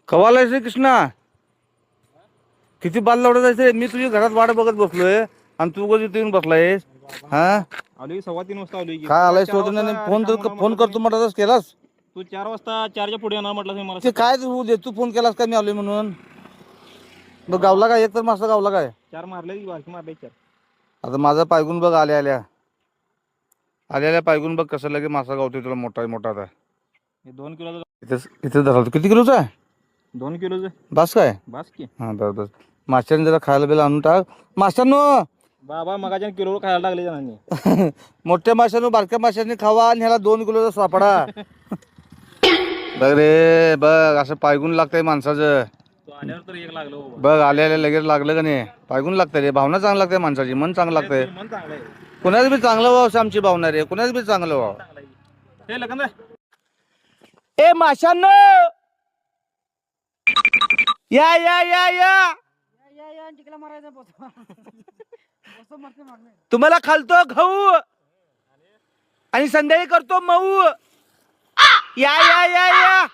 कवाला श्री कृष्णा किती बाल लावडा जायचं मी तुझी घरात वाट बघत बसलोय आणि तू कधी येऊन बसलायस हा आलोय 3:15 वाजता आलोय की. काय आलाय चार शोधून वाजता फोन तर रिकामा फोन म्हटलं करतो म्हटलं केलास तू 4 वाजता 4च्या पुढे येणार म्हटलं मला ते काय तू दे तू फोन केलास का मी आलोय म्हणून बघ गावला काय एक तर मासा गावला काय 4 मारले की बाकी मारले 4. आता माझा पायगुण बघ आल्या आल्या आल्या पायगुण बघ कसं लगे मासा गावतोय तुला मोठा मोठा आता हे 2 किलोचं इथेच इथे धरतो किती किलोचा आहे 2 किलोचं बस काय बास की. हा बस माशाने जरा खायला बिला आणून टाक माशांनो बाबा मगाच्या किलो खायला लागले जणांनी. मोठ्या माशांनो बारक्या माशांनी खावा आणि ह्याला 2 किलोचा सापडा बघ रे बघ असं पायगुण लागतंय माणसाचं तो आल्यावर तर एक लागलो बाबा. बघ आल्या लगेच लागलं का नाही पायगुण लागतंय रे भावना चांगली लागते माणसाची मन चांगलं लागतंय मन चांगलं आहे. कुणाच बी चांगलं व्हावं असं आमची भावना रे कुणाच बी चांगलं व्हावं चांगलं आहे. हे लगन ए माशांनो या या या या तुम्हाला खालतो खाऊ आणि संध्याकाळी करतो मऊ या या या या